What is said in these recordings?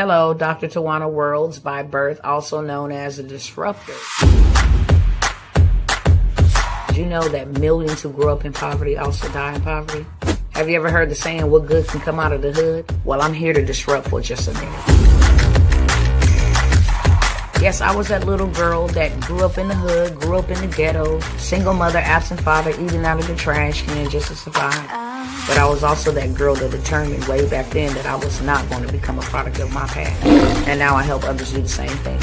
Hello, Dr. Tawana Worlds by birth, also known as a disruptor. Did you know that millions who grow up in poverty also die in poverty? Have you ever heard the saying, what good can come out of the hood? Well, I'm here to disrupt for just a minute. Yes, I was that little girl that grew up in the hood, grew up in the ghetto, single mother, absent father, eating out of the trash can just to survive. But I was also that girl that determined way back then that I was not going to become a product of my past. And now I help others do the same thing.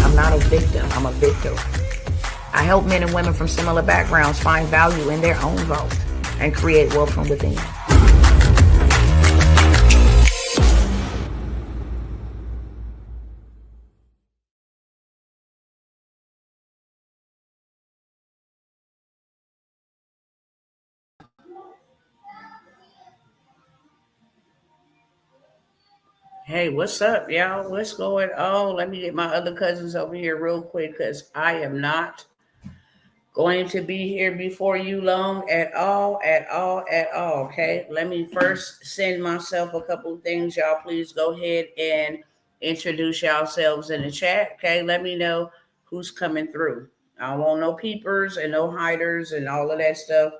I'm not a victim, I'm a victor. I help men and women from similar backgrounds find value in their own vault and create wealth from within. Hey, what's up, y'all? What's going on? Let me get my other cousins over here real quick because I am not going to be here before you long at all. Okay, let me first send myself a couple of things. Y'all, please go ahead and introduce yourselves in the chat. Okay, let me know who's coming through. I don't want no peepers and no hiders and all of that stuff.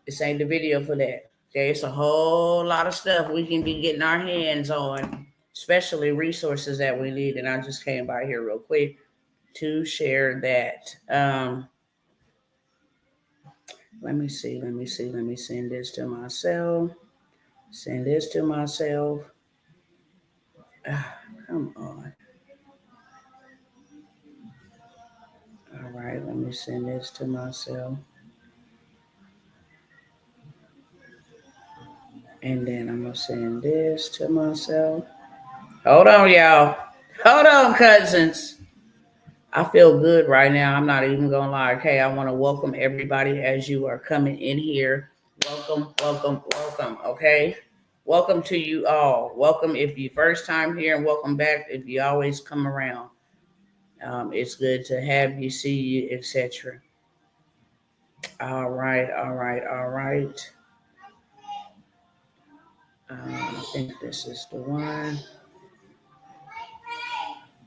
This ain't the video for that. Okay, it's a whole lot of stuff we can be getting our hands on, especially resources that we need. And I just came by here real quick to share that. Let me see. Let me send this to myself. Send this to myself. Come on. All right, let me send this to myself. And then I'm going to send this to myself. Hold on, y'all. Hold on, cousins. I feel good right now. I'm not even going to lie. Okay, I want to welcome everybody as you are coming in here. Welcome. Okay, welcome to you all. Welcome if you first time here, and welcome back if you always come around. It's good to have you, see you, etc. All right. I think this is the one.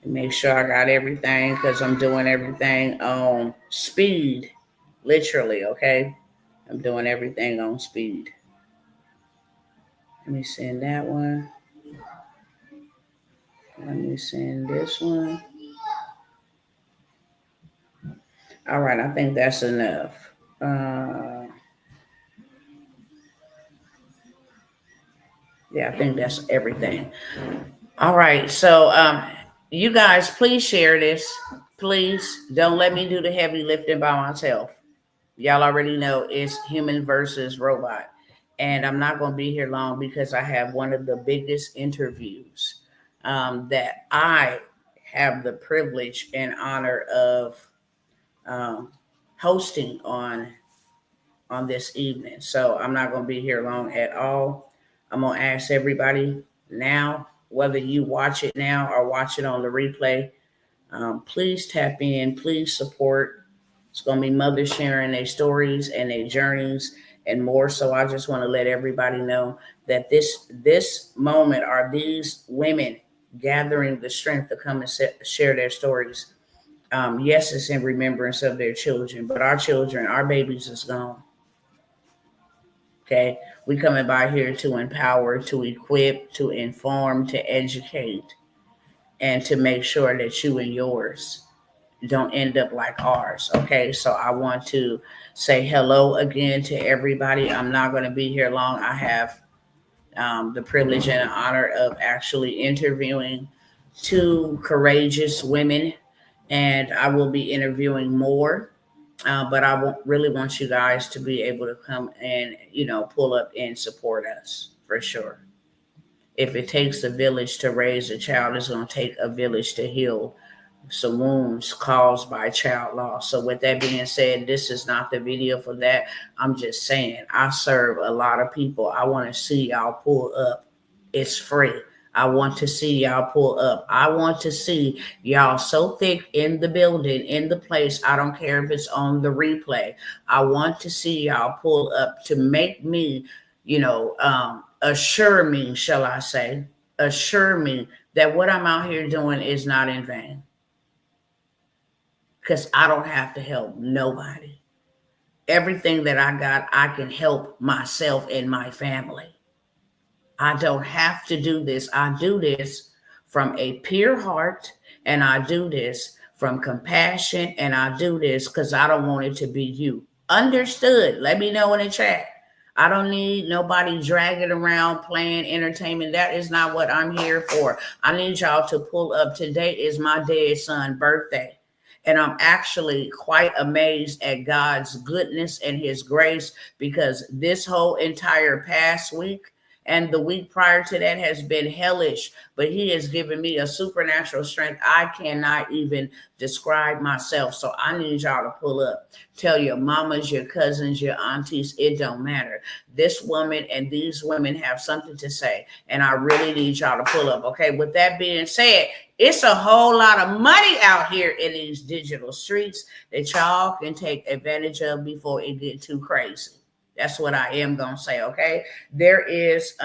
Make sure I got everything because I'm doing everything on speed, literally, okay? I'm doing everything on speed. Let me send that one. Let me send this one. All right, I think that's enough. Yeah, I think that's everything. All right, so you guys, please share this. Please don't let me do the heavy lifting by myself. Y'all already know it's human versus robot. And I'm not going to be here long because I have one of the biggest interviews that I have the privilege and honor of hosting on this evening. So I'm not going to be here long at all. I'm going to ask everybody now, whether you watch it now or watch it on the replay, please tap in, please support. It's going to be mothers sharing their stories and their journeys and more. So I just want to let everybody know that this moment are these women gathering the strength to come and share their stories. Yes, it's in remembrance of their children, but our children, our babies is gone. Okay, we coming by here to empower, to equip, to inform, to educate, and to make sure that you and yours don't end up like ours. Okay, so I want to say hello again to everybody. I'm not going to be here long. I have the privilege and honor of actually interviewing two courageous women, and I will be interviewing more. But I really want you guys to be able to come and, pull up and support us for sure. If it takes a village to raise a child, it's going to take a village to heal some wounds caused by child loss. So with that being said, this is not the video for that. I'm just saying, I serve a lot of people. I want to see y'all pull up. It's free. I want to see y'all pull up. I want to see y'all so thick in the building, in the place. I don't care if it's on the replay. I want to see y'all pull up to make me assure me, shall I say, assure me that what I'm out here doing is not in vain. Because I don't have to help nobody. Everything that I got, I can help myself and my family. I don't have to do this. I do this from a pure heart, and I do this from compassion, and I do this because I don't want it to be you. Understood? Let me know in the chat. I don't need nobody dragging around playing entertainment. That is not what I'm here for. I need y'all to pull up. Today is my dead son's birthday. And I'm actually quite amazed at God's goodness and his grace, because this whole entire past week and the week prior to that has been hellish, but he has given me a supernatural strength I cannot even describe myself. So I need y'all to pull up. Tell your mamas, your cousins, your aunties, it don't matter. This woman and these women have something to say, and I really need y'all to pull up. Okay, with that being said, it's a whole lot of money out here in these digital streets that y'all can take advantage of before it get too crazy. That's what I am gonna say. Okay, there is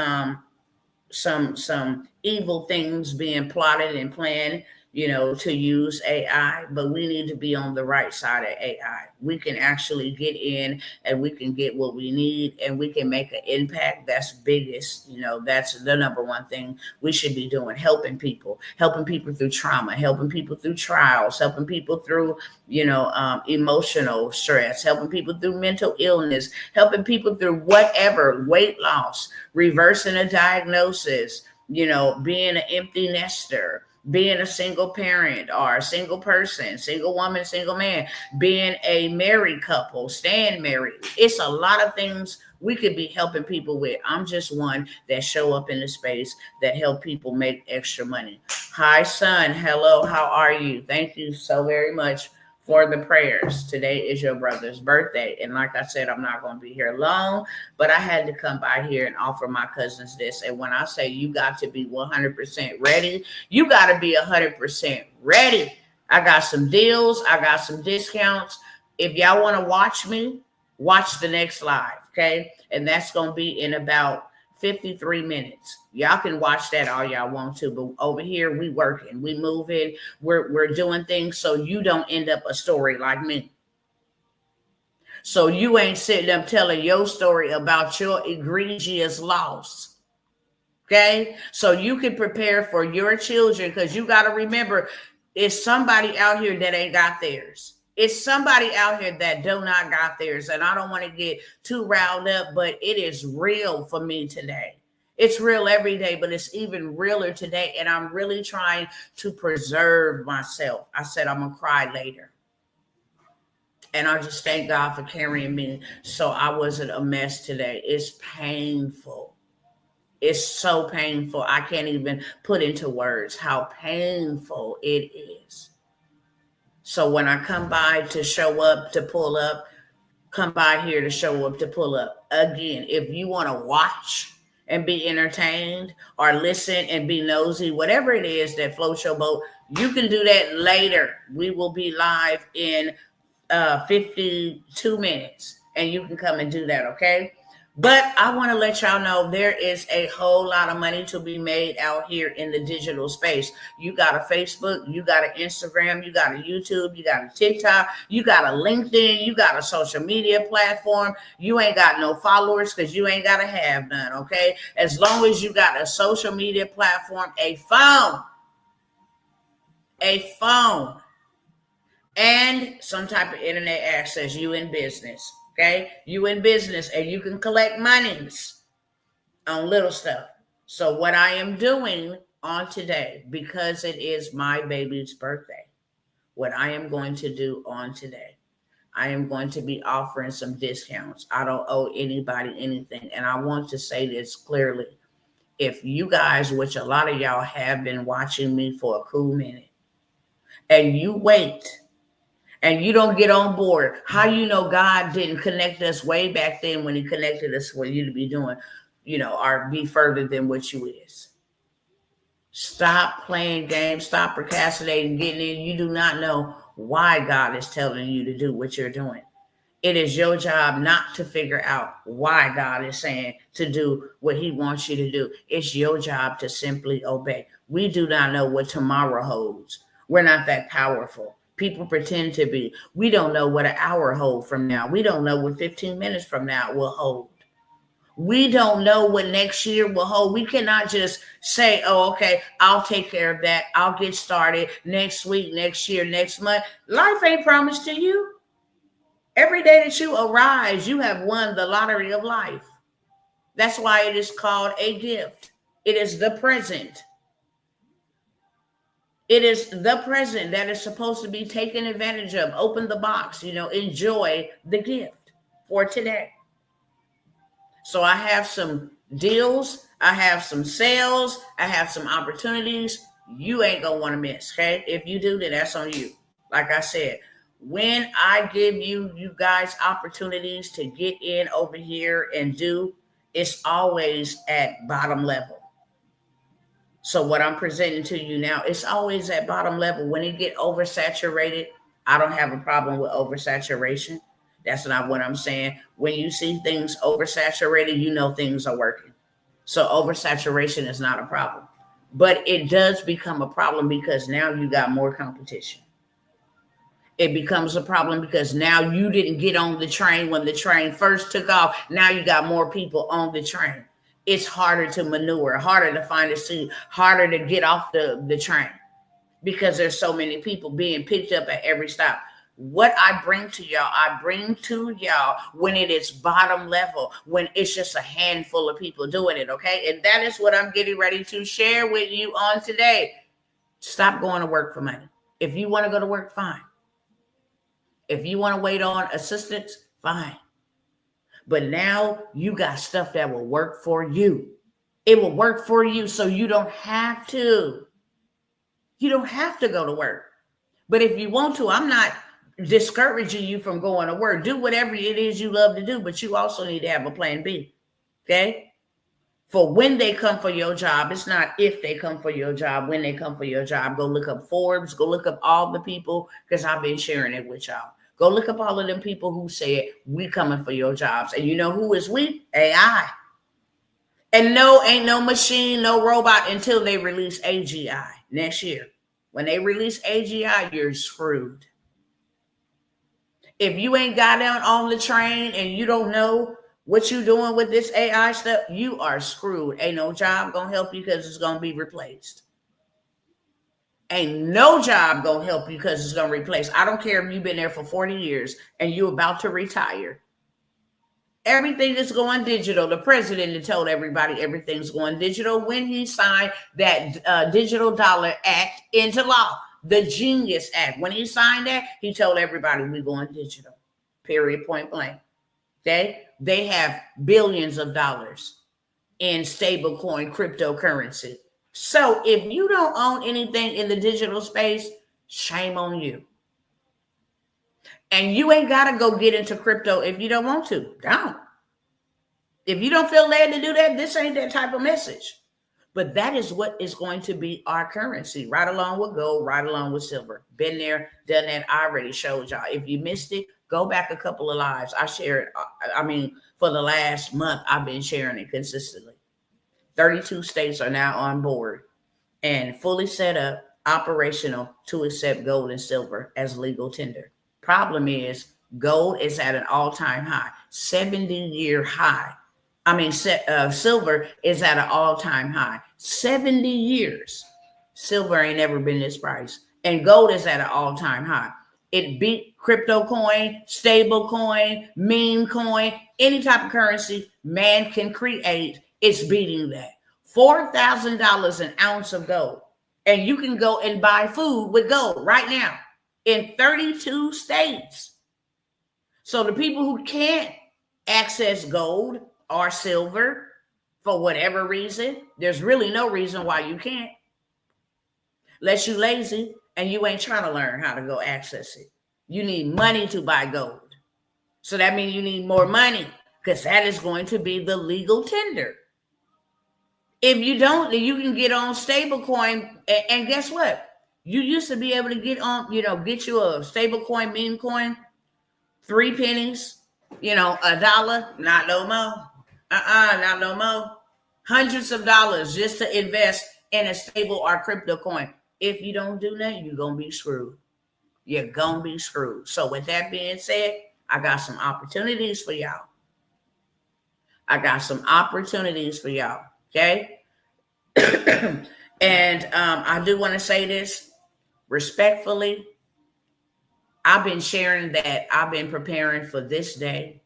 some evil things being plotted and planned, to use AI, but we need to be on the right side of AI. We can actually get in and we can get what we need, and we can make an impact. That's biggest, that's the number one thing we should be doing, helping people through trauma, helping people through trials, helping people through, emotional stress, helping people through mental illness, helping people through whatever, weight loss, reversing a diagnosis, being an empty nester, being a single parent or a single person, single woman, single man, being a married couple, staying married. It's a lot of things we could be helping people with. I'm just one that show up in the space that help people make extra money. Hi, son. Hello. How are you? Thank you so very much for the prayers. Today is your brother's birthday. And like I said, I'm not going to be here long, but I had to come by here and offer my cousins this. And when I say you got to be 100% ready, you got to be 100% ready. I got some deals. I got some discounts. If y'all want to watch me, watch the next live. Okay. And that's going to be in about 53 minutes. Y'all can watch that all y'all want to, but over here we working, we moving, we're doing things so you don't end up a story like me. So you ain't sitting up telling your story about your egregious loss. Okay? So you can prepare for your children, because you got to remember, it's somebody out here that ain't got theirs. It's somebody out here that do not got theirs. And I don't want to get too riled up, but it is real for me today. It's real every day, but it's even realer today. And I'm really trying to preserve myself. I said I'm going to cry later. And I just thank God for carrying me so I wasn't a mess today. It's painful. It's so painful. I can't even put into words how painful it is. So when I come by to show up, to pull up, come by here to show up, to pull up. Again, if you want to watch and be entertained, or listen and be nosy, whatever it is that floats your boat, you can do that later. We will be live in 52 minutes, and you can come and do that, okay? But I want to let y'all know there is a whole lot of money to be made out here in the digital space. You got a Facebook, you got an Instagram, you got a YouTube, you got a TikTok, you got a LinkedIn, you got a social media platform. You ain't got no followers because you ain't got to have none, okay? As long as you got a social media platform, a phone, and some type of internet access, you in business. Okay, you in business, and you can collect monies on little stuff. So what I am doing on today, because it is my baby's birthday, what I am going to do on today, I am going to be offering some discounts. I don't owe anybody anything. And I want to say this clearly. If you guys, which a lot of y'all have been watching me for a cool minute, and you wait and you don't get on board, how you know God didn't connect us way back then when he connected us for you to be doing, or be further than what you is? Stop playing games. Stop procrastinating, getting in. You do not know why God is telling you to do what you're doing. It is your job not to figure out why God is saying to do what he wants you to do. It's your job to simply obey. We do not know what tomorrow holds. We're not that powerful. People pretend to be. We don't know what an hour holds from now. We don't know what 15 minutes from now will hold. We don't know what next year will hold. We cannot just say, oh, okay, I'll take care of that. I'll get started next week, next year, next month. Life ain't promised to you. Every day that you arise, you have won the lottery of life. That's why it is called a gift. It is the present. It is the present that is supposed to be taken advantage of. Open the box, enjoy the gift for today. So I have some deals. I have some sales. I have some opportunities you ain't going to want to miss, okay? If you do, then that's on you. Like I said, when I give you guys opportunities to get in over here and do, it's always at bottom level. So what I'm presenting to you now, it's always at bottom level. When it get oversaturated, I don't have a problem with oversaturation. That's not what I'm saying. When you see things oversaturated, you know things are working. So oversaturation is not a problem. But it does become a problem because now you got more competition. It becomes a problem because now you didn't get on the train when the train first took off. Now you got more people on the train. It's harder to maneuver, harder to find a seat, harder to get off the train because there's so many people being picked up at every stop. What I bring to y'all when it is bottom level, when it's just a handful of people doing it, okay? And that is what I'm getting ready to share with you on today. Stop going to work for money. If you want to go to work, fine. If you want to wait on assistance, fine. But now you got stuff that will work for you. It will work for you so you don't have to. You don't have to go to work. But if you want to, I'm not discouraging you from going to work. Do whatever it is you love to do, but you also need to have a plan B. Okay? For when they come for your job, it's not if they come for your job, when they come for your job. Go look up Forbes, go look up all the people, because I've been sharing it with y'all. Go look up all of them people who said, we coming for your jobs. And you know who is we? AI. And no, ain't no machine, no robot until they release AGI next year. When they release AGI, you're screwed. If you ain't got down on the train and you don't know what you doing with this AI stuff, you are screwed. Ain't no job gonna help you because it's gonna be replaced. Ain't no job gonna help you because it's gonna replace. I don't care if you've been there for 40 years and you're about to retire. Everything is going digital. The president told everybody everything's going digital when he signed that Digital Dollar Act into law. The Genius Act. When he signed that, he told everybody we're going digital. Period, point blank. Okay? They have billions of dollars in stablecoin cryptocurrency. So if you don't own anything in the digital space, shame on you. And you ain't got to go get into crypto if you don't want to. Don't. If you don't feel led to do that, this ain't that type of message. But that is what is going to be our currency, right along with gold, right along with silver. Been there, done that. I already showed y'all. If you missed it, go back a couple of lives. I shared, for the last month, I've been sharing it consistently. 32 states are now on board and fully set up, operational to accept gold and silver as legal tender. Problem is, gold is at an all-time high, 70-year high. Silver is at an all-time high, 70 years. Silver ain't never been this price. And gold is at an all-time high. It beat crypto coin, stable coin, meme coin, any type of currency man can create. It's beating that. $4,000 an ounce of gold. And you can go and buy food with gold right now in 32 states. So the people who can't access gold or silver for whatever reason, there's really no reason why you can't. Unless you're lazy and you ain't trying to learn how to go access it. You need money to buy gold. So that means you need more money because that is going to be the legal tender. If you don't, then you can get on stablecoin. And guess what? You used to be able to get on, get you a stablecoin, meme coin 3 pennies, $1, not no more. Not no more. Hundreds of dollars just to invest in a stable or crypto coin. If you don't do that, you're going to be screwed. You're going to be screwed. So with that being said, I got some opportunities for y'all. Okay? And I do want to say this respectfully. I've been sharing that I've been preparing for this day,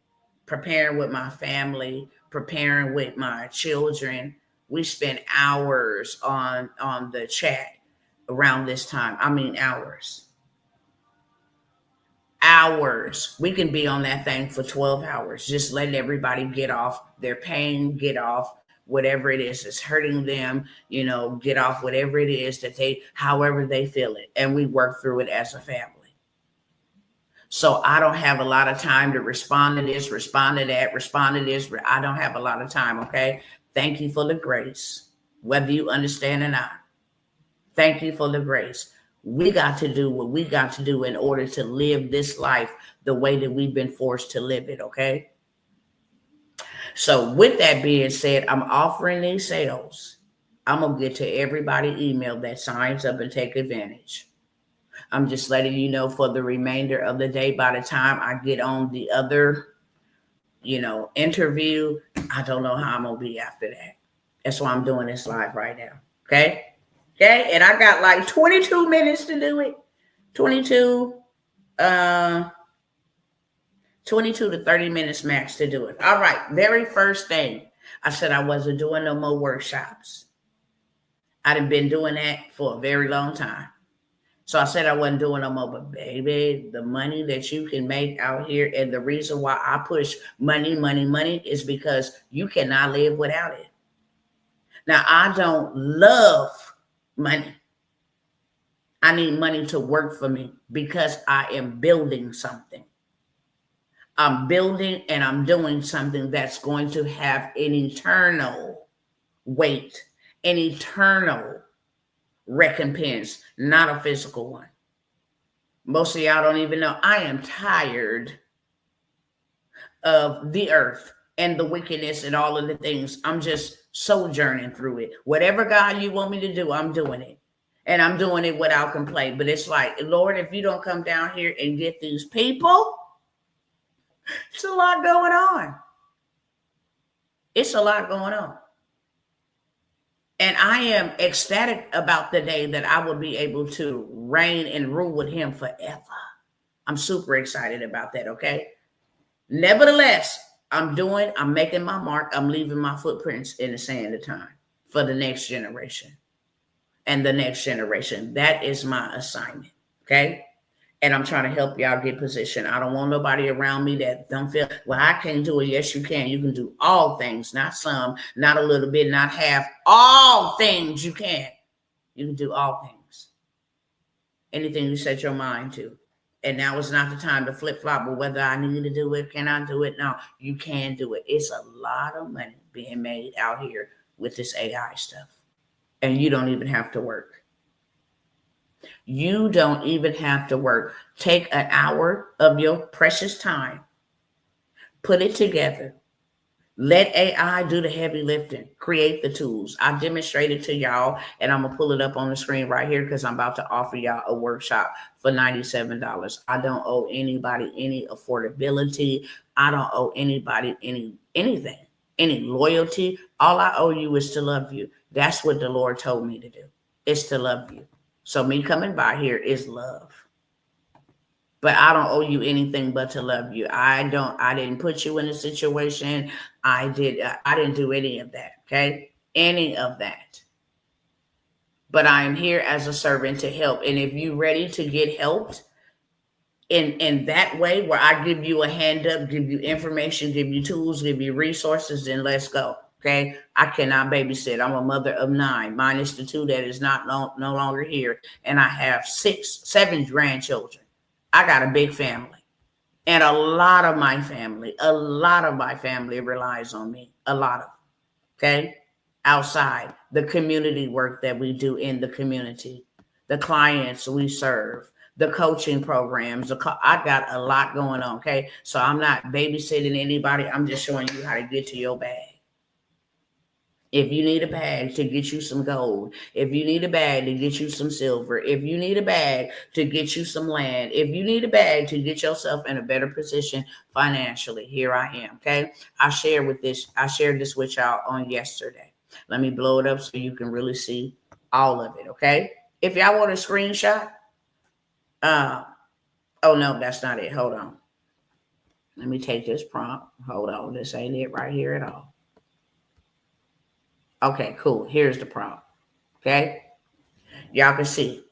preparing with my family, preparing with my children. We spend hours on the chat around this time. I mean hours. We can be on that thing for 12 hours, just letting everybody get off their pain, get off whatever it is that's hurting them, get off whatever it is that however they feel it. And we work through it as a family. So I don't have a lot of time to respond to this, respond to that, respond to this. I don't have a lot of time, okay? Thank you for the grace, whether you understand or not. Thank you for the grace. We got to do what we got to do in order to live this life the way that we've been forced to live it, okay? So with that being said, I'm offering these sales. I'm going to get to everybody email that signs up and take advantage. I'm just letting you know for the remainder of the day, by the time I get on the other, interview, I don't know how I'm going to be after that. That's why I'm doing this live right now. Okay. And I got like 22 minutes to do it. 22 to 30 minutes max to do it. All right. Very first thing, I said I wasn't doing no more workshops. I'd been doing that for a very long time. So I said I wasn't doing no more, but baby, the money that you can make out here, and the reason why I push money is because you cannot live without it. Now, I don't love money. I need money to work for me because I am building something. I'm building and I'm doing something that's going to have an eternal weight, an eternal recompense, not a physical one. Most of y'all don't even know I am tired of the earth and the wickedness and all of the things. I'm just sojourning through it. Whatever God you want me to do, I'm doing it. And I'm doing it without complaint. But it's like, Lord, if you don't come down here and get these people, it's a lot going on. It's a lot going on. And I am ecstatic about the day that I will be able to reign and rule with him forever. I'm super excited about that, okay? Nevertheless, I'm making my mark. I'm leaving my footprints in the sand of time for the next generation and the next generation. That is my assignment, okay? And I'm trying to help y'all get positioned. I don't want nobody around me that don't feel, well, I can't do it. Yes, you can. You can do all things, not some, not a little bit, not half. All things you can. You can do all things. Anything you set your mind to. And now is not the time to flip-flop, but whether I need to do it, can I do it? No, you can do it. It's a lot of money being made out here with this AI stuff. And you don't even have to work. You don't even have to work. Take an hour of your precious time. Put it together. Let AI do the heavy lifting. Create the tools. I demonstrated to y'all, and I'm going to pull it up on the screen right here because I'm about to offer y'all a workshop for $97. I don't owe anybody any affordability. I don't owe anybody anything, any loyalty. All I owe you is to love you. That's what the Lord told me to do, is to love you. So me coming by here is love. But I don't owe you anything but to love you. I didn't put you in a situation. I didn't do any of that, okay? Any of that. But I am here as a servant to help. And if you're ready to get helped in that way, where I give you a hand up, give you information, give you tools, give you resources, then let's go. Okay, I cannot babysit. I'm a mother of 9, minus the 2 that is no longer here. And I have 7 grandchildren. I got a big family. And a lot of my family relies on me. A lot of them. Okay? Outside, the community work that we do in the community, the clients we serve, the coaching programs. I got a lot going on, okay? So I'm not babysitting anybody. I'm just showing you how to get to your bag. If you need a bag to get you some gold, if you need a bag to get you some silver, if you need a bag to get you some land, if you need a bag to get yourself in a better position financially, here I am, okay? I shared this with y'all on yesterday. Let me blow it up so you can really see all of it, okay? If y'all want a screenshot, oh no, that's not it. Hold on. Let me take this prompt. Hold on, this ain't it right here at all. Okay, cool. Here's the prompt. Okay, y'all can see.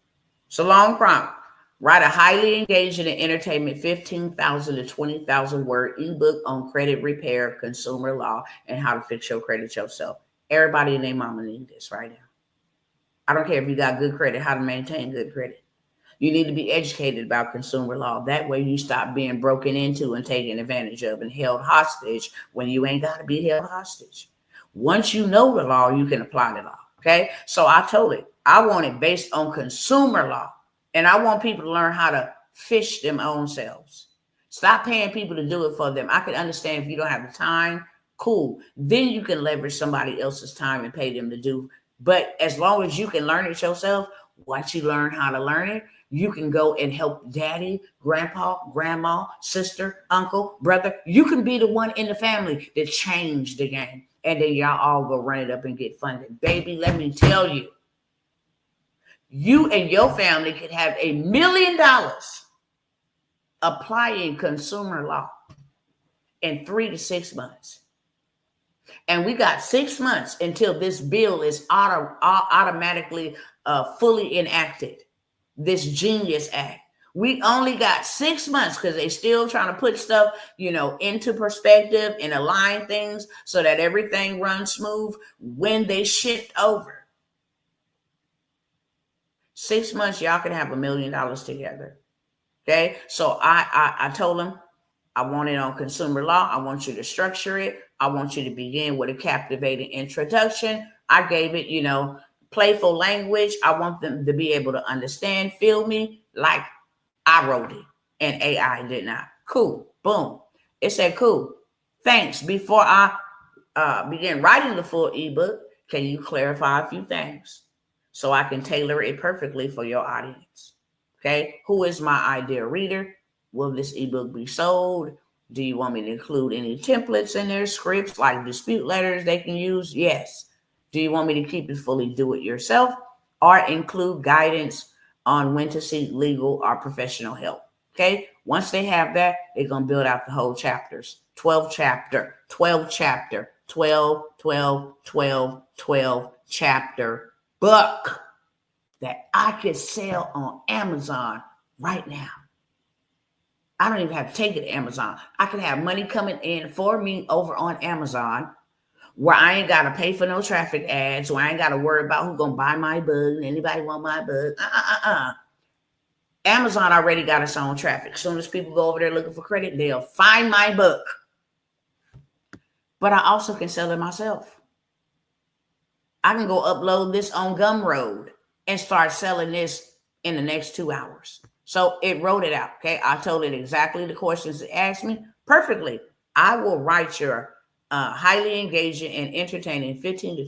It's a long prompt. Write a highly engaging and entertainment 15,000 to 20,000 word ebook on credit repair, consumer law, and how to fix your credit yourself. Everybody and their mama need this right now. I don't care if you got good credit, how to maintain good credit. You need to be educated about consumer law. That way you stop being broken into and taken advantage of and held hostage when you ain't got to be held hostage. Once you know the law, you can apply the law. Okay. So I told it, I want it based on consumer law. And I want people to learn how to fish them own selves. Stop paying people to do it for them. I can understand if you don't have the time, cool. Then you can leverage somebody else's time and pay them to do. But as long as you can learn it yourself, once you learn how to learn it, you can go and help daddy, grandpa, grandma, sister, uncle, brother. You can be the one in the family that changed the game. And then y'all all go run it up and get funded. Baby, let me tell you, you and your family could have $1 million applying consumer law in 3 to 6 months. And we got 6 months until this bill is automatically fully enacted. This Genius Act. We only got 6 months because they still trying to put stuff, into perspective and align things so that everything runs smooth when they shift over. 6 months, y'all can have $1 million together. Okay. So I told them I want it on consumer law. I want you to structure it. I want you to begin with a captivating introduction. I gave it, playful language. I want them to be able to understand, feel me like I wrote it and AI did not. Cool. Boom. It said, cool. Thanks. Before I begin writing the full ebook, can you clarify a few things so I can tailor it perfectly for your audience? Okay. Who is my ideal reader? Will this ebook be sold? Do you want me to include any templates in their scripts like dispute letters they can use? Yes. Do you want me to keep it fully do it yourself or include guidance on when to seek legal or professional help? Okay. Once they have that, they're going to build out the whole chapters. 12 chapter chapter book that I could sell on Amazon right now. I don't even have to take it to Amazon. I can have money coming in for me over on Amazon where I ain't got to pay for no traffic ads, where I ain't got to worry about who's going to buy my book. Anybody want my book? Amazon already got its own traffic. As soon as people go over there looking for credit, they'll find my book. But I also can sell it myself. I can go upload this on Gumroad and start selling this in the next 2 hours. So it wrote it out. Okay. I told it exactly the questions it asked me perfectly. I will write your highly engaging and entertaining 15 to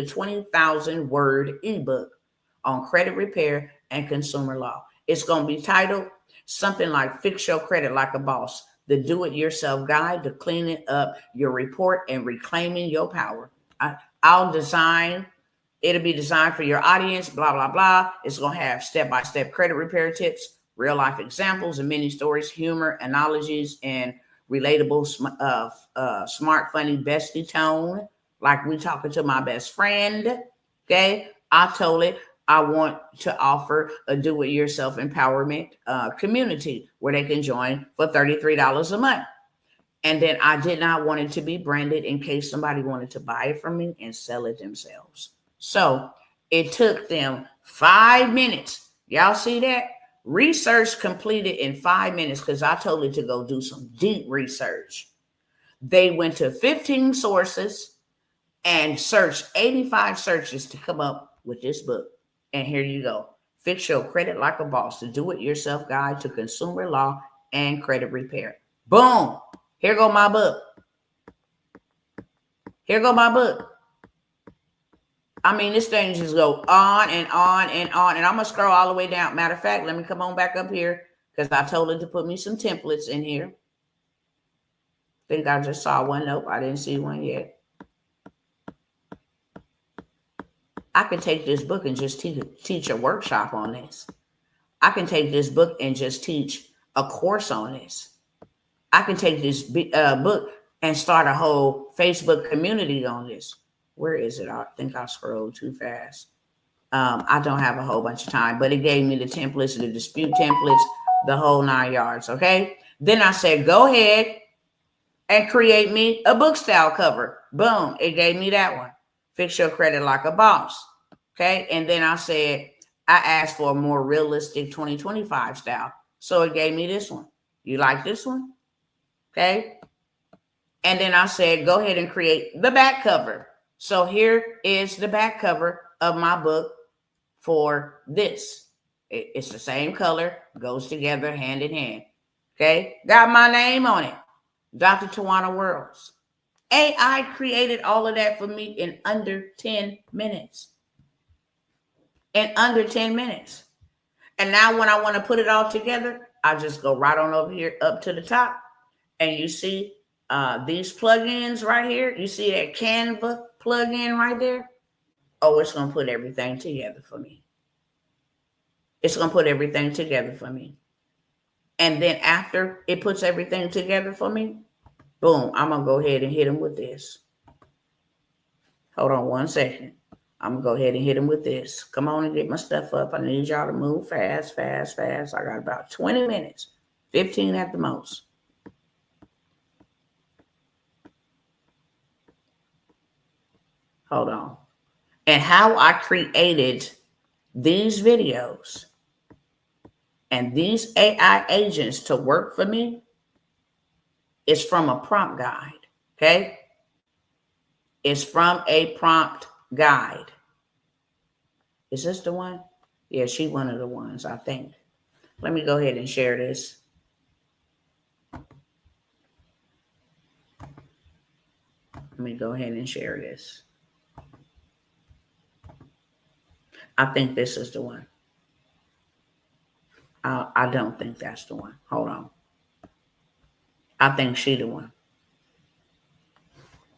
20,000 word ebook on credit repair and consumer law. It's going to be titled something like Fix Your Credit Like a Boss, the do-it-yourself guide to cleaning up your report and reclaiming your power. It'll be designed for your audience, blah, blah, blah. It's going to have step-by-step credit repair tips, real-life examples and mini stories, humor, analogies, and relatable, smart, funny, bestie tone, like we talking to my best friend. Okay. I told it I want to offer a do-it-yourself empowerment community where they can join for $33 a month. And then I did not want it to be branded in case somebody wanted to buy it from me and sell it themselves. So it took them 5 minutes. Y'all see that? Research completed in 5 minutes because I told it to go do some deep research. They went to 15 sources and searched 85 searches to come up with this book. And here you go. Fix your credit like a boss. The do-it-yourself guide to consumer law and credit repair. Boom. Here go my book. Here go my book. I mean, this thing just go on and on and on. And I'm going to scroll all the way down. Matter of fact, let me come on back up here because I told it to put me some templates in here. I think I just saw one. Nope, I didn't see one yet. I can take this book and just teach a workshop on this. I can take this book and just teach a course on this. I can take this book and start a whole Facebook community on this. Where is it? I think I scrolled too fast. I don't have a whole bunch of time, but it gave me the templates, the dispute templates, the whole 9 yards. Okay. Then I said, go ahead and create me a book style cover. Boom. It gave me that one. Fix your credit like a boss. Okay. And then I said, I asked for a more realistic 2025 style. So it gave me this one. You like this one? Okay. And then I said, go ahead and create the back cover. So here is the back cover of my book for this. It's the same color, goes together hand in hand. Okay. Got my name on it. Dr. Tawana Worlds. AI created all of that for me in under 10 minutes. In under 10 minutes. And now when I want to put it all together, I just go right on over here up to the top. And you see these plugins right here. You see that Canva plugin right there? Oh, it's going to put everything together for me. It's going to put everything together for me. And then after it puts everything together for me, boom, I'm going to go ahead and hit them with this. Hold on one second. I'm going to go ahead and hit them with this. Come on and get my stuff up. I need y'all to move fast, fast, fast. I got about 20 minutes, 15 at the most. Hold on. And how I created these videos and these AI agents to work for me is from a prompt guide. Okay. It's from a prompt guide. Is this the one? Yeah, she's one of the ones, I think. Let me go ahead and share this. Let me go ahead and share this. I think this is the one. I don't think that's the one. Hold on. I think she's the one.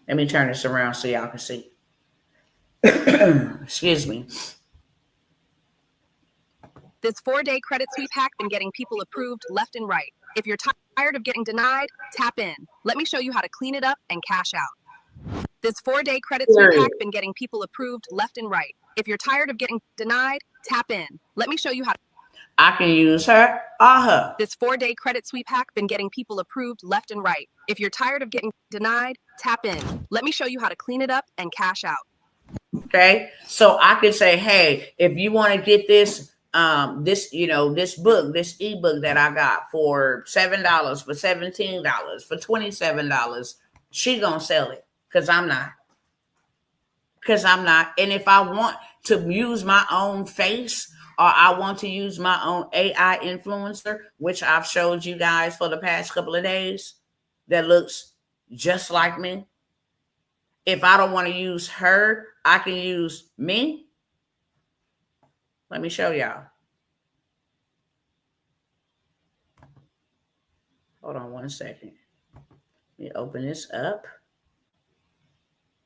Let me turn this around so y'all can see. Excuse me. This 4-day credit sweep hack been getting people approved left and right. If you're tired of getting denied, tap in. Let me show you how to clean it up and cash out. This 4-day credit sweep hack been getting people approved left and right. If you're tired of getting denied, tap in. Let me show you how. I can use her or her. This 4-day credit sweep hack been getting people approved left and right. If you're tired of getting denied, tap in. Let me show you how to clean it up and cash out. Okay, so I could say, hey, if you want to get this, this book, this ebook that I got for $7, for $17, for $27, she gonna sell it because I'm not. And if I want to use my own face or I want to use my own AI influencer, which I've showed you guys for the past couple of days, that looks just like me. If I don't want to use her, I can use me. Let me show y'all. Hold on one second. Let me open this up.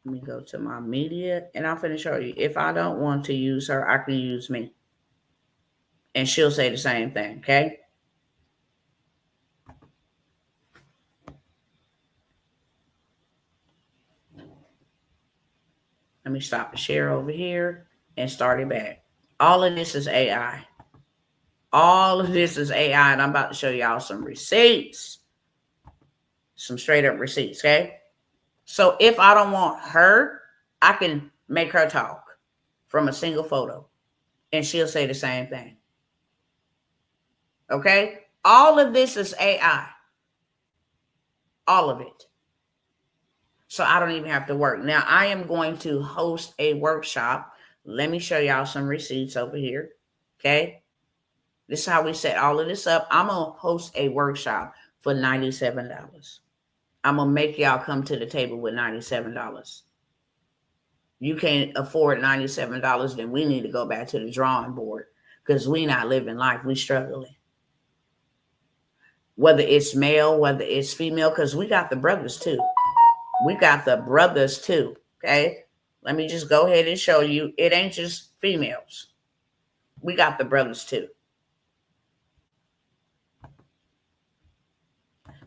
Let me go to my media and I'm going to show you. If I don't want to use her, I can use me. And she'll say the same thing, okay? Let me stop the share over here and start it back. All of this is AI. All of this is AI, and I'm about to show y'all some receipts. Some straight up receipts, okay? So if I don't want her, I can make her talk from a single photo, and she'll say the same thing. Okay? All of this is AI. All of it. So I don't even have to work. Now, I am going to host a workshop. Let me show y'all some receipts over here. Okay. This is how we set all of this up. I'm going to host a workshop for $97. I'm going to make y'all come to the table with $97. You can't afford $97, then we need to go back to the drawing board because we not living life. We struggling. Whether it's male, whether it's female, because we got the brothers too. We got the brothers too, okay? Let me just go ahead and show you. It ain't just females. We got the brothers too.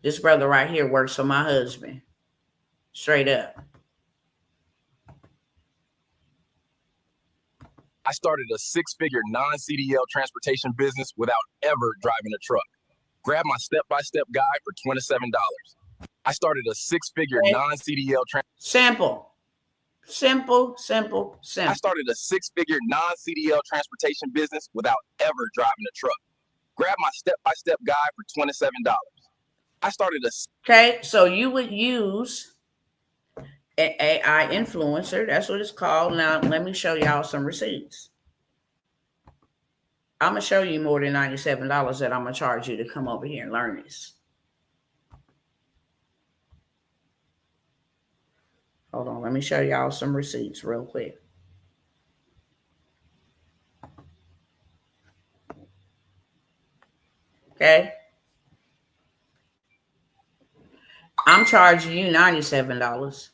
This brother right here works for my husband. Straight up. I started a 6-figure non-CDL transportation business without ever driving a truck. Grab my step-by-step guide for $27. I started a 6-figure non-CDL Simple. Simple. I started a 6-figure non-CDL transportation business without ever driving a truck. Grab my step-by-step guide for $27. I started a... Okay, so you would use an AI influencer. That's what it's called. Now, let me show y'all some receipts. I'm going to show you more than $97 that I'm going to charge you to come over here and learn this. Hold on. Let me show y'all some receipts real quick. Okay. I'm charging you $97.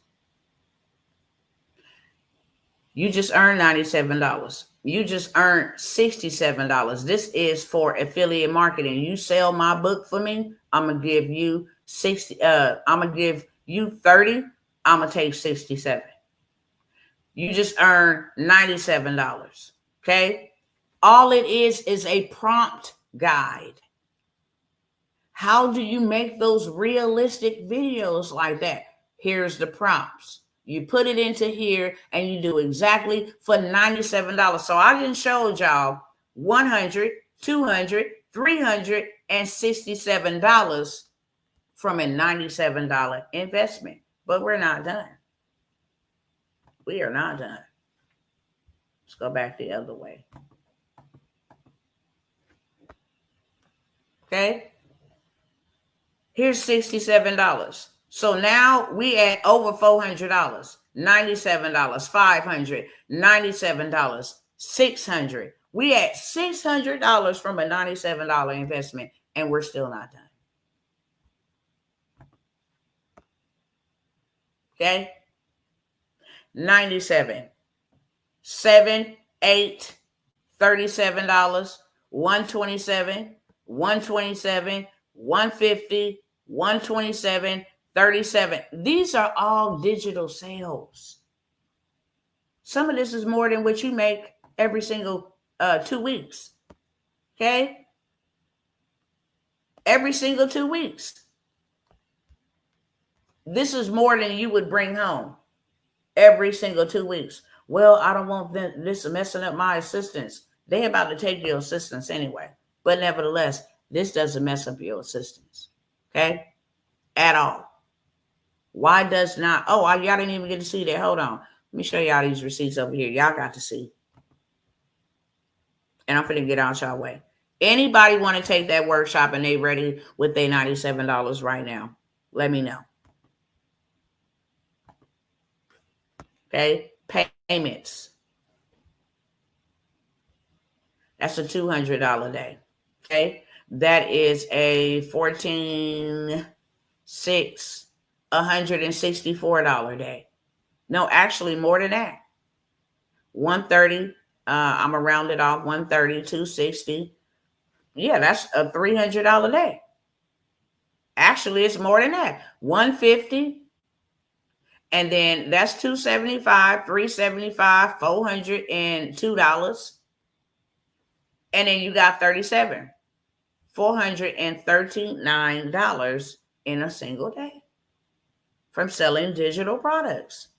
You just earned $97. You just earned $67. This is for affiliate marketing. You sell my book for me, I'm gonna give you 60. I'm gonna give you 30. I'm gonna take 67. You just earned $97. Okay. All it is a prompt guide. How do you make those realistic videos like that? Here's the prompts. You put it into here and you do exactly for $97. So I just showed y'all $100, $200, $367 from a $97 investment. But we're not done. We are not done. Let's go back the other way. Okay. Here's $67. So now we at over $400, $97, $500, $97, $600. We at $600 from a $97 investment, and we're still not done. Okay. 97, 7, 8, $37, 127, 127, 150, 127, 37. These are all digital sales. Some of this is more than what you make every single 2 weeks. Okay? Every single 2 weeks. This is more than you would bring home every single 2 weeks. Well, I don't want this messing up my assistants. They're about to take your assistants anyway. But nevertheless, this doesn't mess up your assistants. Okay? At all. Why does not? Oh, y'all didn't even get to see that. Hold on. Let me show y'all these receipts over here. Y'all got to see. And I'm finna get out y'all way. Anybody want to take that workshop and they ready with their $97 right now? Let me know. Okay. Payments. That's a $200 day. Okay. That is a 14, 6, $164 day. No, actually more than that. 130. I'm gonna round it off. 130, 260. Yeah, that's a $300 day. Actually, it's more than that. 150. And then that's $275, $375, $402. And then you got 37. $439 in a single day from selling digital products.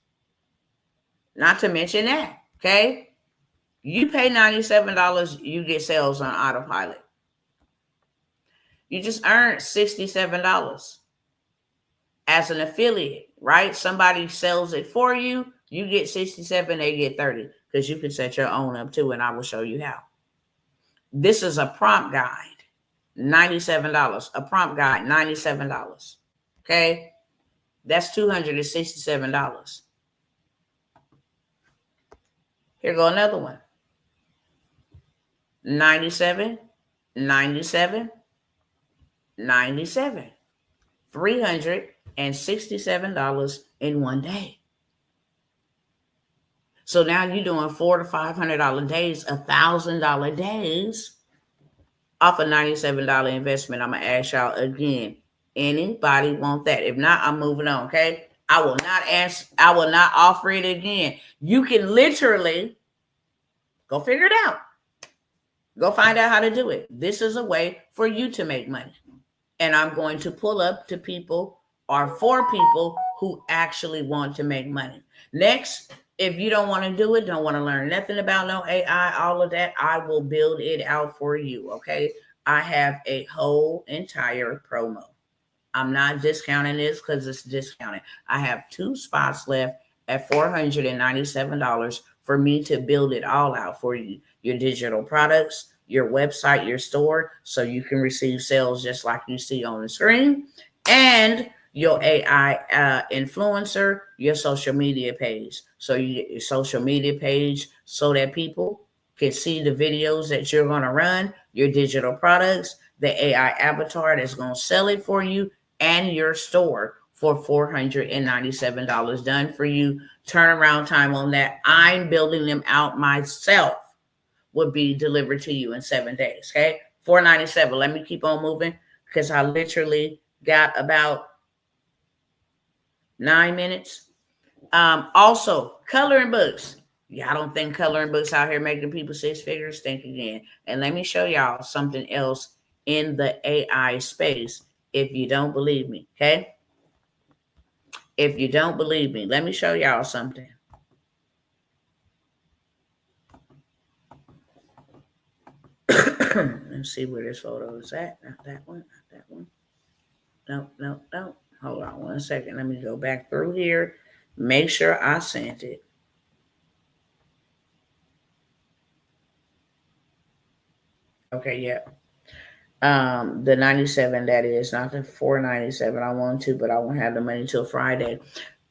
Not to mention that, okay? You pay $97, you get sales on autopilot. You just earned $67 as an affiliate, right? Somebody sells it for you, you get 67, they get 30, because you can set your own up too, and I will show you how. This is a prompt guide, $97. A prompt guide, $97. Okay, that's $267. Here go another one. 97, 97, 97. $367 in one day. So now you're doing $400 to $500 days, $1,000 days off a $97 investment. I'm gonna ask y'all again. Anybody want that? If not, I'm moving on. Okay. I will not offer it again. You can literally go figure it out. Go find out how to do it. This is a way for you to make money. And I'm going to pull up to people or for people who actually want to make money. Next, if you don't want to do it, don't want to learn nothing about no AI, all of that, I will build it out for you. Okay. I have a whole entire promo. I'm not discounting this because it's discounted. I have 2 spots left at $497 for me to build it all out for you. Your digital products, your website, your store, so you can receive sales just like you see on the screen, and your AI influencer, your social media page. So you get your social media page so that people can see the videos that you're going to run, your digital products, the AI avatar that's going to sell it for you, and your store for $497 done for you. Turnaround time on that, I'm building them out myself, would be delivered to you in 7 days. Okay, $497. Let me keep on moving because I literally got about 9 minutes. Also, coloring books. Y'all don't think coloring books out here making people 6 figures? Think again. And let me show y'all something else in the AI space. If you don't believe me, okay? If you don't believe me, let me show y'all something. Let's see where this photo is at. Not that one, not that one. No. Hold on 1 second. Let me go back through here. Make sure I sent it. Okay, yeah. The 97, that is, not the 497. I want to, but I won't have the money till Friday.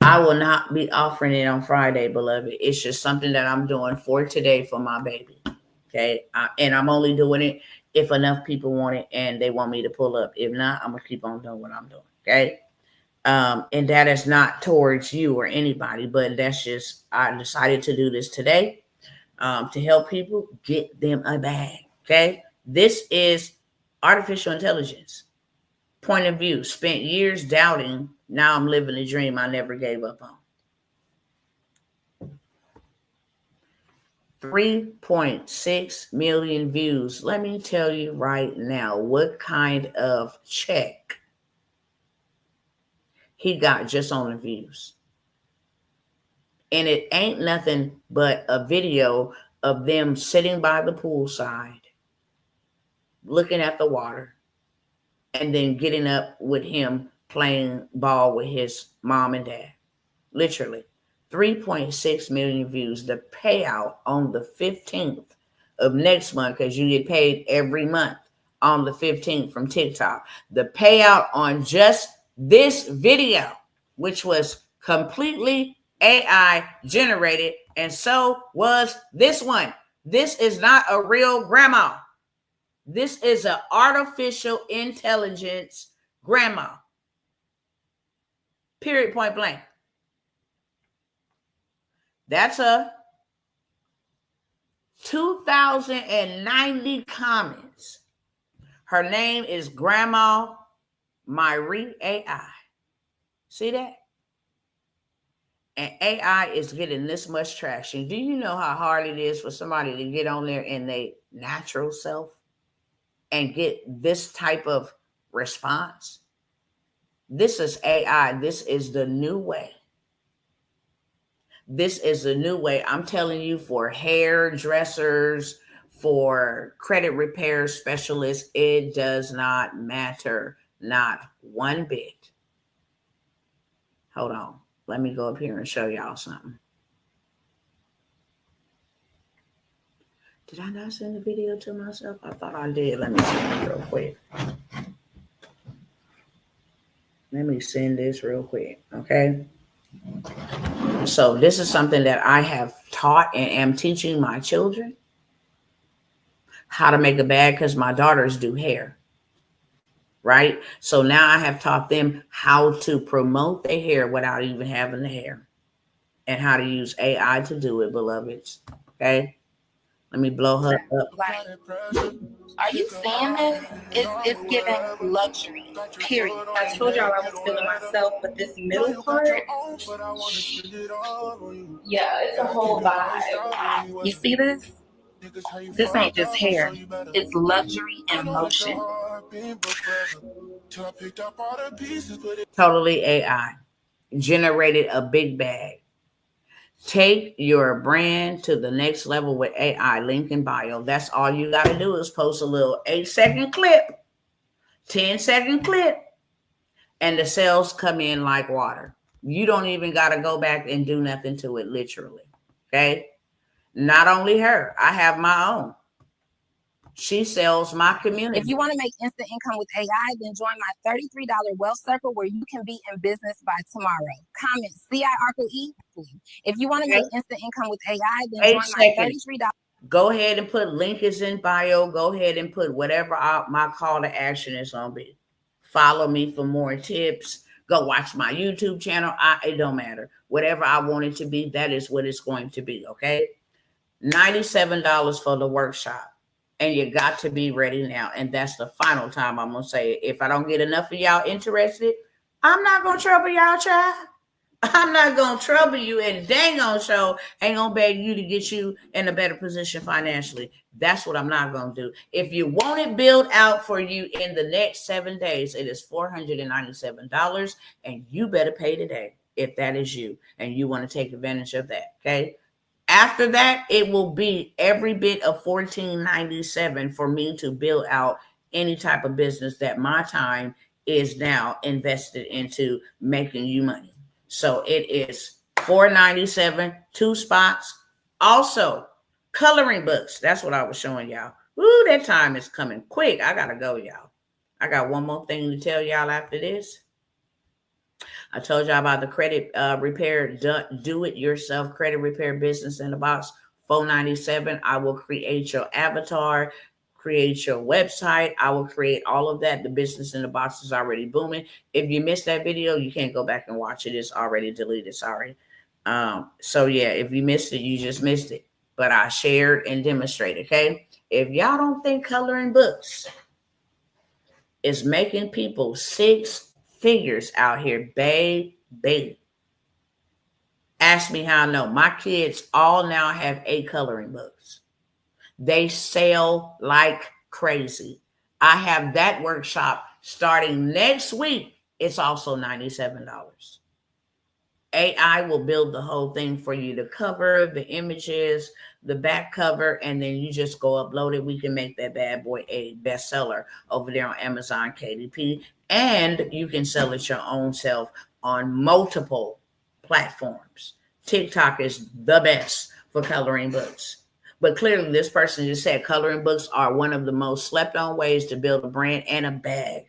I will not be offering it on Friday, beloved. It's just something that I'm doing for today for my baby. Okay. And I'm only doing it if enough people want it and they want me to pull up. If not, I'm going to keep on doing what I'm doing. Okay. And that is not towards you or anybody, but that's just, I decided to do this today to help people get them a bag. Okay. This is artificial intelligence. Point of view. Spent years doubting. Now I'm living a dream I never gave up on. 3.6 million views. Let me tell you right now what kind of check he got just on the views. And it ain't nothing but a video of them sitting by the poolside, looking at the water, and then getting up with him playing ball with his mom and dad. Literally. 3.6 million views. The payout on the 15th of next month, because you get paid every month on the 15th from TikTok. The payout on just this video, which was completely AI generated, and so was this one. This is not a real grandma. This is an artificial intelligence grandma. Period, point blank. That's a 2,090 comments. Her name is Grandma Myri AI. See that? And AI is getting this much traction. Do you know how hard it is for somebody to get on there in their natural self and get this type of response? This is AI. This is the new way. This is a new way. I'm telling you, for hairdressers, for credit repair specialists, it does not matter. Not one bit. Hold on. Let me go up here and show y'all something. Did I not send the video to myself? I thought I did. Let me send it real quick. Let me send this real quick. Okay. So this is something that I have taught and am teaching my children how to make a bag because my daughters do hair. Right. So now I have taught them how to promote their hair without even having the hair and how to use AI to do it, beloveds. Okay. Let me blow her up. Like, are you seeing this? It's giving luxury, period. I told y'all I was feeling myself, but this middle part, yeah, it's a whole vibe. You see this? This ain't just hair. It's luxury in motion. Totally AI. Generated a big bag. Take your brand to the next level with AI. Link in bio. That's all you got to do is post a little 8-second clip, 10-second clip, and the sales come in like water. You don't even got to go back and do nothing to it, literally. Okay. Not only her, I have my own. She sells my community. If you want to make instant income with AI, then join my $33 Wealth Circle where you can be in business by tomorrow. Comment CIRCLE. If you want to make instant income with AI, then join my $33. Go ahead and put link is in bio. Go ahead and put whatever my call to action is going to be. Follow me for more tips. Go watch my YouTube channel. It don't matter. Whatever I want it to be, that is what it's going to be. Okay. $97 for the workshop. And you got to be ready now. And that's the final time I'm going to say it. If I don't get enough of y'all interested, I'm not going to trouble y'all, child. I'm not going to trouble you. And dang on show ain't going to beg you to get you in a better position financially. That's what I'm not going to do. If you want it built out for you in the next 7 days, it is $497. And you better pay today if that is you. And you want to take advantage of that. Okay. After that, it will be every bit of $14.97 for me to build out any type of business that my time is now invested into making you money. So it is $4.97, 2 spots. Also, coloring books. That's what I was showing y'all. Ooh, that time is coming quick. I got to go, y'all. I got one more thing to tell y'all after this. I told y'all about the credit repair, do-it-yourself credit repair business in the box, $4.97. I will create your avatar, create your website. I will create all of that. The business in the box is already booming. If you missed that video, you can't go back and watch it. It's already deleted. Sorry. So yeah, if you missed it, you just missed it. But I shared and demonstrated. Okay. If y'all don't think coloring books is making people 6 figures out here, baby. Ask me how I know. My kids all now have 8 coloring books. They sell like crazy. I have that workshop starting next week. It's also $97. AI will build the whole thing for you, the cover, the images, the back cover, and then you just go upload it. We can make that bad boy a bestseller over there on Amazon KDP, and you can sell it your own self on multiple platforms. TikTok is the best for coloring books. But clearly, this person just said coloring books are one of the most slept on ways to build a brand and a bag.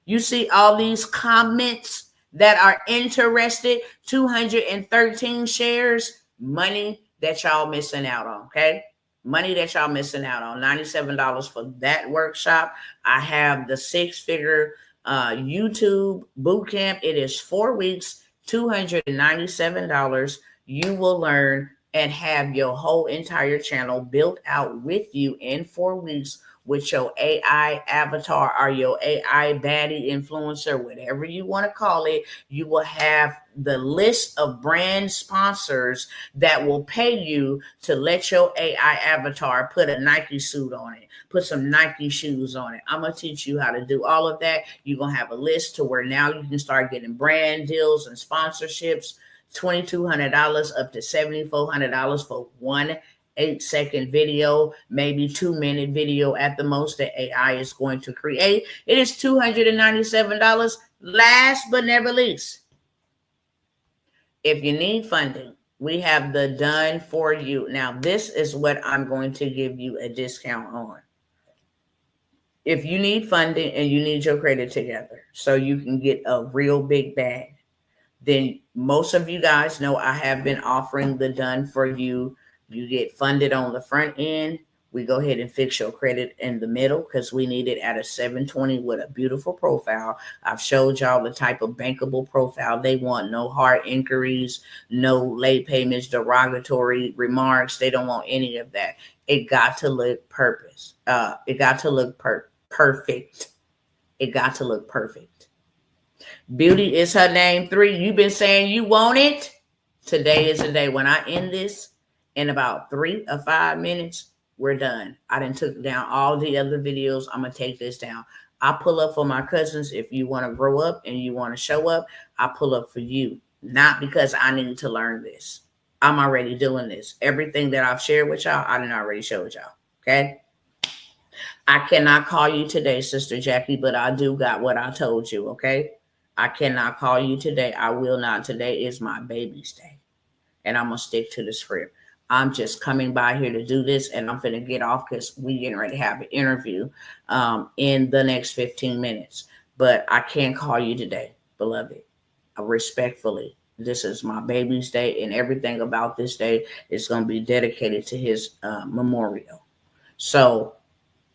You see all these comments that are interested, 213 shares, money that y'all missing out on, okay? Money that y'all missing out on, $97 for that workshop. I have the 6-figure YouTube bootcamp. It is 4 weeks, $297. You will learn and have your whole entire channel built out with you in 4 weeks with your AI avatar or your AI baddie influencer, whatever you want to call it. You will have the list of brand sponsors that will pay you to let your AI avatar put a Nike suit on it, put some Nike shoes on it. I'm going to teach you how to do all of that. You're going to have a list to where now you can start getting brand deals and sponsorships, $2,200 up to $7,400 for 1 8-second video, maybe 2-minute video at the most that AI is going to create. It is $297. Last but never least, if you need funding, We have the done for you. Now, this is what I'm going to give you a discount on. If you need funding and you need your credit together so you can get a real big bag, then most of you guys know I have been offering the done for you. You get funded on the front end. We go ahead and fix your credit in the middle because we need it at a 720 with a beautiful profile. I've showed y'all the type of bankable profile they want. No hard inquiries, no late payments, derogatory remarks. They don't want any of that. It got to look perfect. It got to look perfect. It got to look perfect. Beauty is her name 3. You've been saying you want it. Today is the day. When I end this in about 3 or 5 minutes, we're done. I done took down all the other videos. I'm going to take this down. I pull up for my cousins. If you want to grow up and you want to show up, I pull up for you. Not because I need to learn this. I'm already doing this. Everything that I've shared with y'all, I done already showed y'all. Okay? I cannot call you today, Sister Jackie, but I do got what I told you, okay? I cannot call you today. I will not. Today is my baby's day, and I'm going to stick to the script. I'm just coming by here to do this, and I'm going to get off because we getting ready to have an interview in the next 15 minutes. But I can't call you today, beloved. Respectfully, this is my baby's day, and everything about this day is going to be dedicated to his memorial. So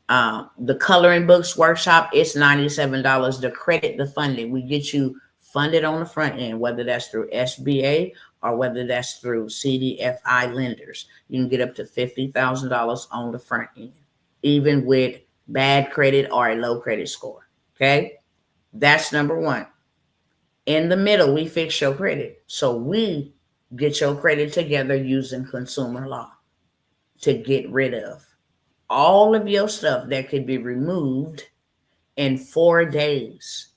the coloring books workshop, it's $97. The credit, the funding, we get you funded on the front end, whether that's through SBA or whether that's through CDFI lenders. You can get up to $50,000 on the front end, even with bad credit or a low credit score. Okay, that's number 1. In the middle, we fix your credit. So we get your credit together using consumer law to get rid of all of your stuff that could be removed in 4 days.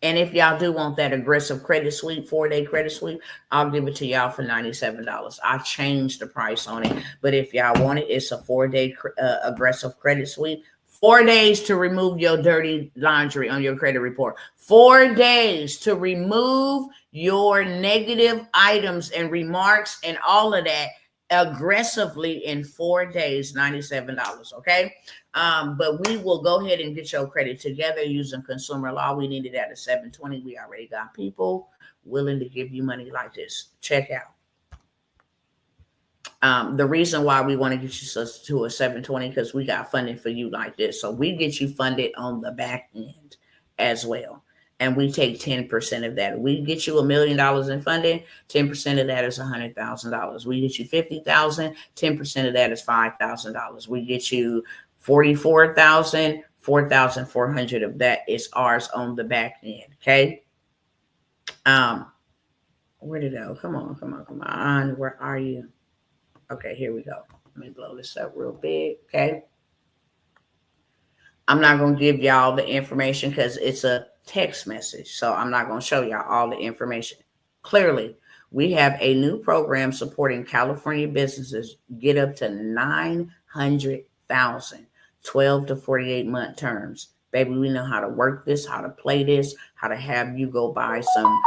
And if y'all do want that aggressive credit sweep, 4-day credit sweep, I'll give it to y'all for $97. I changed the price on it. But if y'all want it, it's a 4-day aggressive credit sweep. 4 days to remove your dirty laundry on your credit report. 4 days to remove your negative items and remarks and all of that aggressively in 4 days, $97. Okay. But we will go ahead and get your credit together using consumer law. We need it at a 720. We already got people willing to give you money like this. Check out. The reason why we want to get you to a 720 because we got funding for you like this. So we get you funded on the back end as well. And we take 10% of that. We get you $1 million in funding. 10% of that is $100,000. We get you $50,000. 10% of that is $5,000. We get you $44,000. $4,400 of that is ours on the back end. Okay. Where did it go? Come on. Where are you? Okay, here we go. Let me blow this up real big. Okay. I'm not going to give y'all the information because it's a text message. So I'm not going to show y'all all the information. Clearly, we have a new program supporting California businesses get up to $900,000, 12 to 48 month terms. Baby, we know how to work this, how to play this, how to have you go buy some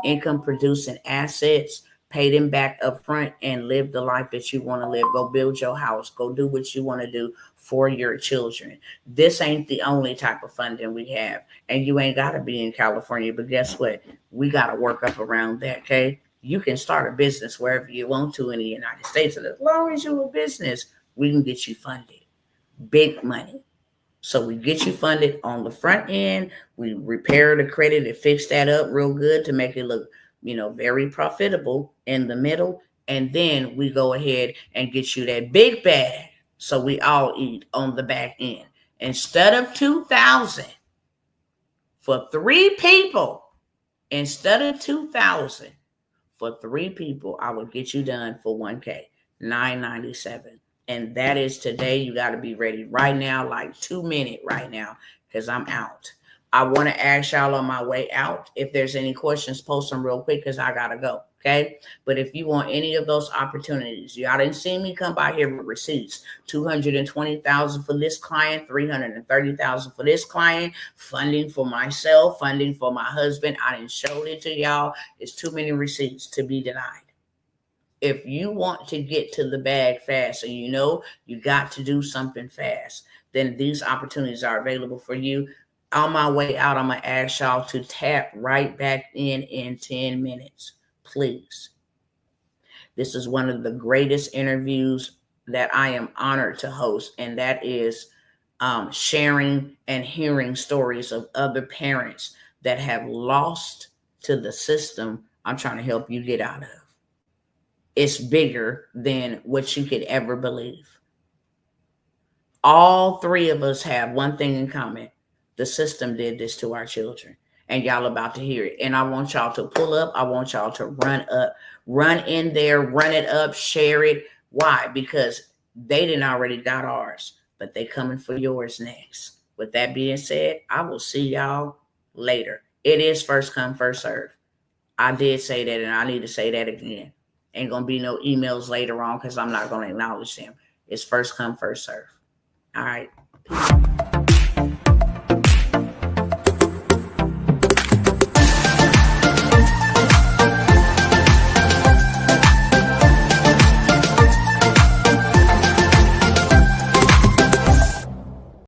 income producing assets, pay them back up front and live the life that you want to live. Go build your house. Go do what you want to do for your children. This ain't the only type of funding we have. And you ain't got to be in California. But guess what? We got to work up around that, okay? You can start a business wherever you want to in the United States. And as long as you're a business, we can get you funded. Big money. So we get you funded on the front end. We repair the credit and fix that up real good to make it look very profitable in the middle. And then we go ahead and get you that big bag. So we all eat on the back end. Instead of $2,000 for 3 people, instead of $2,000 for 3 people, I will get you done for $1K, $997. And that is today. You got to be ready right now, like 2 minutes right now, because I'm out. I want to ask y'all on my way out. If there's any questions, post them real quick because I got to go. Okay. But if you want any of those opportunities, y'all didn't see me come by here with receipts. $220,000 for this client, $330,000 for this client, funding for myself, funding for my husband. I didn't show it to y'all. It's too many receipts to be denied. If you want to get to the bag fast and you know you got to do something fast, then these opportunities are available for you. On my way out, I'm going to ask y'all to tap right back in 10 minutes, please. This is one of the greatest interviews that I am honored to host, and that is sharing and hearing stories of other parents that have lost to the system I'm trying to help you get out of. It's bigger than what you could ever believe. All three of us have one thing in common. The system did this to our children, and y'all about to hear it. And I want y'all to pull up. I want y'all to run up, run in there, run it up, share it. Why? Because they didn't already got ours, but they coming for yours next. With that being said, I will see y'all later. It is first come, first serve. I did say that, and I need to say that again. Ain't gonna be no emails later on because I'm not gonna acknowledge them. It's first come, first serve. All right. Peace.